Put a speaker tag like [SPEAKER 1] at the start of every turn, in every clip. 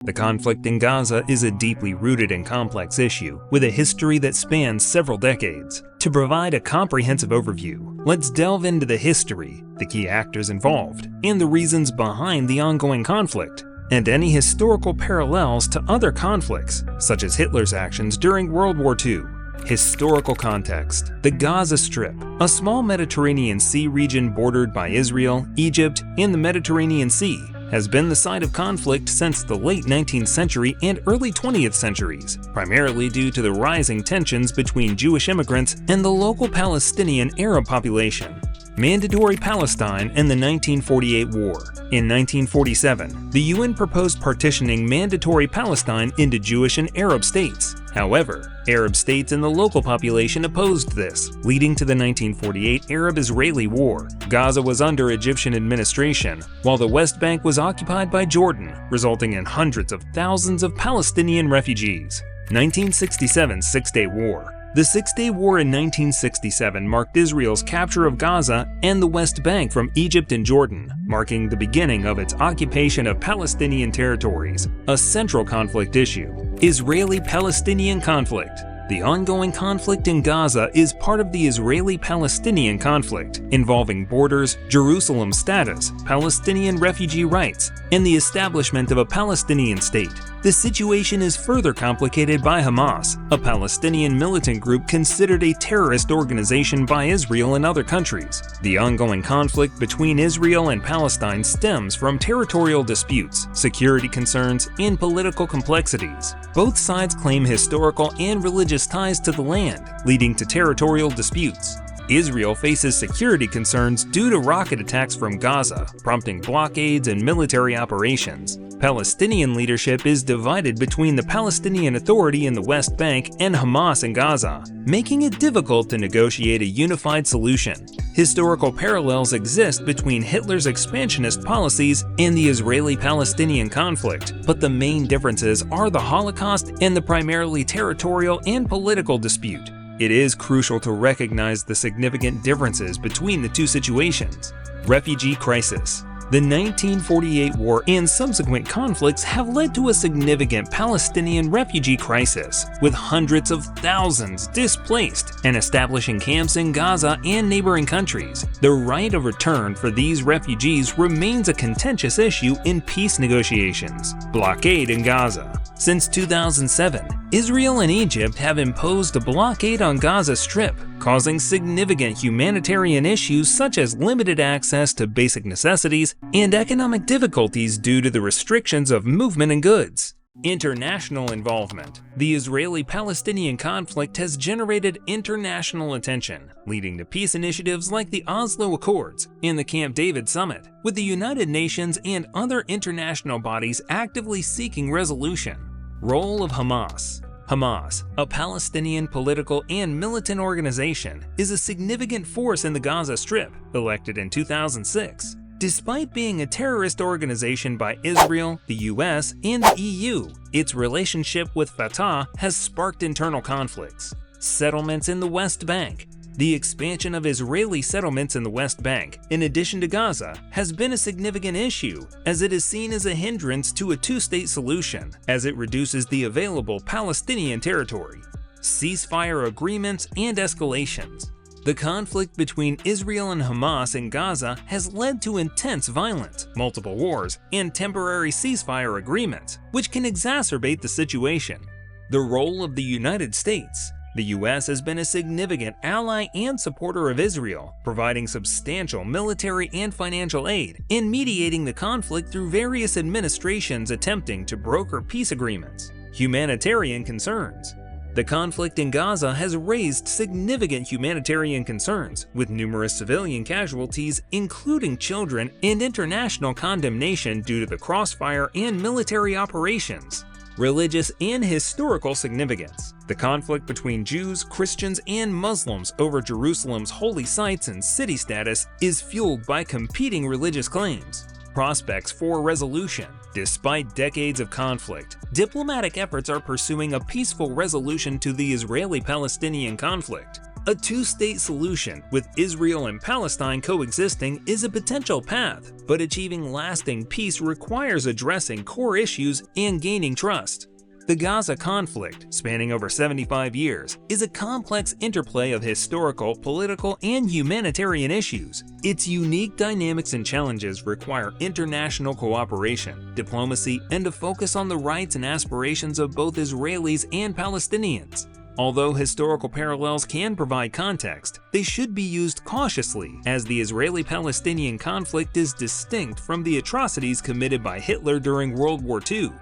[SPEAKER 1] The conflict in Gaza is a deeply rooted and complex issue with a history that spans several decades. To provide a comprehensive overview, let's delve into the history, the key actors involved, and the reasons behind the ongoing conflict, and any historical parallels to other conflicts, such as Hitler's actions during World War II. Historical context: the Gaza Strip, a small Mediterranean Sea region bordered by Israel, Egypt, and the Mediterranean Sea, has been the site of conflict since the late 19th century and early 20th centuries, primarily due to the rising tensions between Jewish immigrants and the local Palestinian Arab population. Mandatory Palestine and the 1948 War. In 1947, the UN proposed partitioning Mandatory Palestine into Jewish and Arab states. However, Arab states and the local population opposed this, leading to the 1948 Arab-Israeli War. Gaza was under Egyptian administration, while the West Bank was occupied by Jordan, resulting in hundreds of thousands of Palestinian refugees. 1967 Six-Day War. The Six-Day War in 1967 marked Israel's capture of Gaza and the West Bank from Egypt and Jordan, marking the beginning of its occupation of Palestinian territories, a central conflict issue. Israeli-Palestinian conflict. The ongoing conflict in Gaza is part of the Israeli-Palestinian conflict, involving borders, Jerusalem's status, Palestinian refugee rights, and the establishment of a Palestinian state. The situation is further complicated by Hamas, a Palestinian militant group considered a terrorist organization by Israel and other countries. The ongoing conflict between Israel and Palestine stems from territorial disputes, security concerns, and political complexities. Both sides claim historical and religious ties to the land, leading to territorial disputes. Israel faces security concerns due to rocket attacks from Gaza, prompting blockades and military operations. Palestinian leadership is divided between the Palestinian Authority in the West Bank and Hamas in Gaza, making it difficult to negotiate a unified solution. Historical parallels exist between Hitler's expansionist policies and the Israeli-Palestinian conflict, but the main differences are the Holocaust and the primarily territorial and political dispute. It is crucial to recognize the significant differences between the two situations. Refugee crisis. The 1948 war and subsequent conflicts have led to a significant Palestinian refugee crisis, with hundreds of thousands displaced and establishing camps in Gaza and neighboring countries. The right of return for these refugees remains a contentious issue in peace negotiations. Blockade in Gaza. Since 2007, Israel and Egypt have imposed a blockade on Gaza Strip, causing significant humanitarian issues such as limited access to basic necessities and economic difficulties due to the restrictions of movement and goods. International involvement. The Israeli-Palestinian conflict has generated international attention, leading to peace initiatives like the Oslo Accords and the Camp David Summit, with the United Nations and other international bodies actively seeking resolution. Role of Hamas. Hamas, a Palestinian political and militant organization, is a significant force in the Gaza Strip, elected in 2006. Despite being a terrorist organization by Israel, the US, and the EU, its relationship with Fatah has sparked internal conflicts. Settlements in the West Bank. The expansion of Israeli settlements in the West Bank, in addition to Gaza, has been a significant issue, as it is seen as a hindrance to a two-state solution, as it reduces the available Palestinian territory. Ceasefire agreements and escalations. The conflict between Israel and Hamas in Gaza has led to intense violence, multiple wars, and temporary ceasefire agreements, which can exacerbate the situation. The role of the United States. The US has been a significant ally and supporter of Israel, providing substantial military and financial aid and mediating the conflict through various administrations attempting to broker peace agreements. Humanitarian concerns. The conflict in Gaza has raised significant humanitarian concerns, with numerous civilian casualties, including children, and international condemnation due to the crossfire and military operations. Religious and historical significance. The conflict between Jews, Christians, and Muslims over Jerusalem's holy sites and city status is fueled by competing religious claims. Prospects for resolution. Despite decades of conflict, diplomatic efforts are pursuing a peaceful resolution to the Israeli-Palestinian conflict. A two-state solution with Israel and Palestine coexisting is a potential path, but achieving lasting peace requires addressing core issues and gaining trust. The Gaza conflict, spanning over 75 years, is a complex interplay of historical, political, and humanitarian issues. Its unique dynamics and challenges require international cooperation, diplomacy, and a focus on the rights and aspirations of both Israelis and Palestinians. Although historical parallels can provide context, they should be used cautiously, as the Israeli-Palestinian conflict is distinct from the atrocities committed by Hitler during World War II.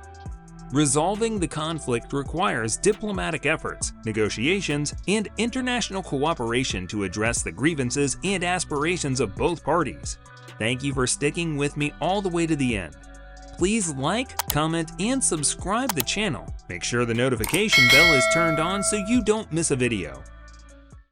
[SPEAKER 1] Resolving the conflict requires diplomatic efforts, negotiations, and international cooperation to address the grievances and aspirations of both parties. Thank you for sticking with me all the way to the end. Please like, comment, and subscribe the channel. Make sure the notification bell is turned on so you don't miss a video.